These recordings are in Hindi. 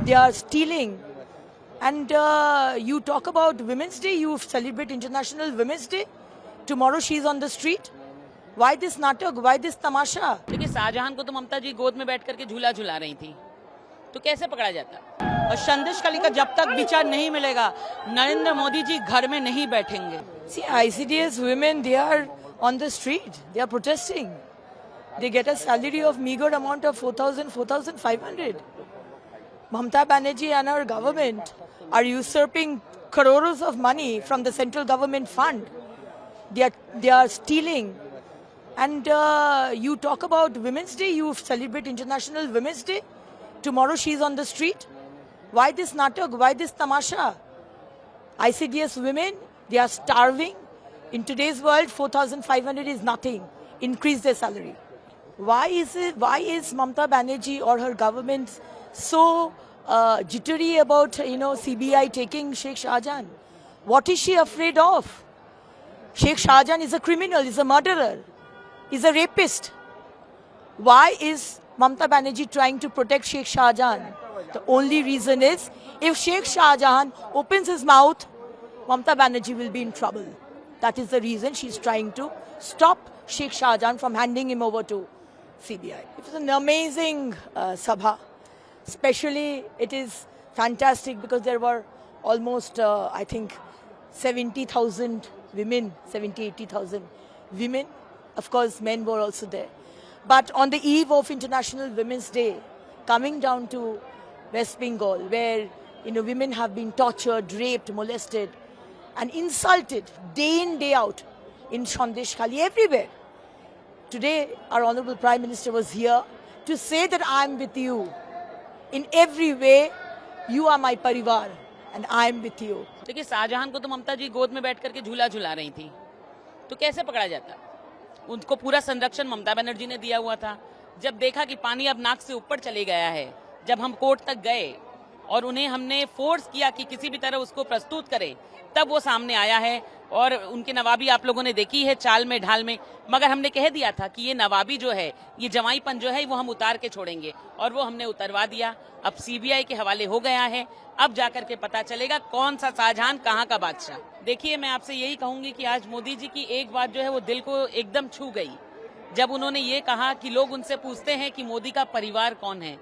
they are stealing. And you talk about Women's Day, you celebrate International Women's Day. Tomorrow she is on the street. Why this नाटक? Why this तमाशा? देखिए, शाहजहां को तो ममता जी गोद में बैठ करके झूला झूला रही थी, तो कैसे पकड़ा जाता? और संदेश खाली का जब तक विचार नहीं मिलेगा, नरेंद्र मोदी जी घर में नहीं बैठेंगे। See, ICDS women, they are on the street. They are protesting. They get a salary of meager amount of 4,000, 4,500. Mamata Banerjee and her government are usurping crores of money from the central government fund. They are stealing. And you talk about Women's Day, you celebrate International Women's Day. Tomorrow she is on the street. Why this natak? Why this tamasha? ICDS women, they are starving. In today's world, 4,500 is nothing. Increase their salary. Why is Mamata Banerjee or her government so jittery about CBI taking Sheikh Shahjahan? What is she afraid of? Sheikh Shahjahan is a criminal, is a murderer, is a rapist. Why is Mamata Banerjee trying to protect Sheikh Shahjahan? The only reason is, if Sheikh Shahjahan opens his mouth, Mamata Banerjee will be in trouble. That is the reason she's trying to stop Sheikh Shahjahan from handing him over to CBI. It was an amazing sabha. Especially, it is fantastic because there were almost, I think, 70,000 women, 80,000 women. Of course, men were also there. But on the eve of International Women's Day, coming down to West Bengal, where women have been tortured, raped, molested, and insulted day in, day out in Sandesh Khali, everywhere. Today, our Honorable Prime Minister was here to say that I am with you. In every way, you are my parivar and I am with you. देखिए, शाहजहां को तो ममता जी गोद में बैठ करके झूला झूला रही थी, तो कैसे पकड़ा जाता? उनको पूरा संरक्षण ममता बनर्जी ने दिया हुआ था। जब देखा कि पानी अब नाक से ऊपर चले गया है, जब हम कोर्ट तक गए और उन्हें हमने फोर्स किया कि किसी भी तरह उसको प्रस्तुत करें, तब वो सामने आया है। और उनकी नवाबी आप लोगों ने देखी है, चाल में ढाल में। मगर हमने कह दिया था कि ये नवाबी जो है, ये जवाईपन जो है, वो हम उतार के छोड़ेंगे, और वो हमने उतरवा दिया। अब सीबीआई के हवाले हो गया है। अब जाकर के पता चलेगा कौन सा शाहजहां कहाँ का बादशाह। देखिए, मैं आपसे यही कहूंगी कि आज मोदी जी की एक बात जो है वो दिल को एकदम छू गई। जब उन्होंने ये कहा कि लोग उनसे पूछते हैं कि मोदी का परिवार कौन है,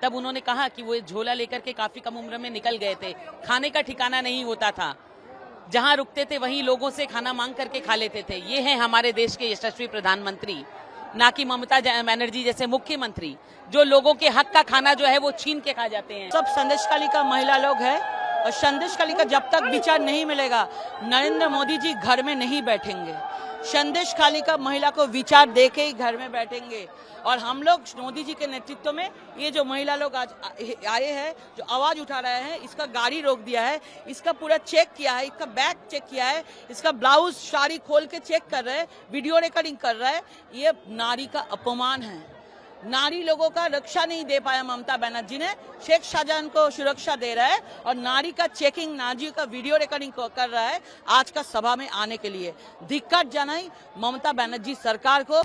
तब उन्होंने कहा कि वो झोला लेकर के काफी कम उम्र में निकल गए थे। खाने का ठिकाना नहीं होता था, जहां रुकते थे वहीं लोगों से खाना मांग करके खा लेते थे। ये है हमारे देश के यशस्वी प्रधानमंत्री, ना कि ममता बनर्जी जैसे मुख्यमंत्री, जो लोगों के हक का खाना जो है वो छीन के खा जाते हैं। सब संदेश खाली का महिला लोग है, और संदेश खाली का जब तक विचार नहीं मिलेगा, नरेंद्र मोदी जी घर में नहीं बैठेंगे। संदेश खाली का महिला को विचार देके ही घर में बैठेंगे। और हम लोग मोदी जी के नेतृत्व में ये जो महिला लोग आज आए हैं, जो आवाज उठा रहे हैं, इसका गाड़ी रोक दिया है, इसका पूरा चेक किया है, इसका बैग चेक किया है, इसका ब्लाउज साड़ी खोल के चेक कर रहे हैं, वीडियो रिकॉर्डिंग कर रहे हैं। ये नारी का अपमान है। नारी लोगों का रक्षा नहीं दे पाया ममता बनर्जी ने, शेख शाहजहां को सुरक्षा दे रहा है, और नारी का चेकिंग, नारी का वीडियो रिकॉर्डिंग कर रहा है आज का सभा में आने के लिए। धिक्कार जनाई ममता बनर्जी सरकार को।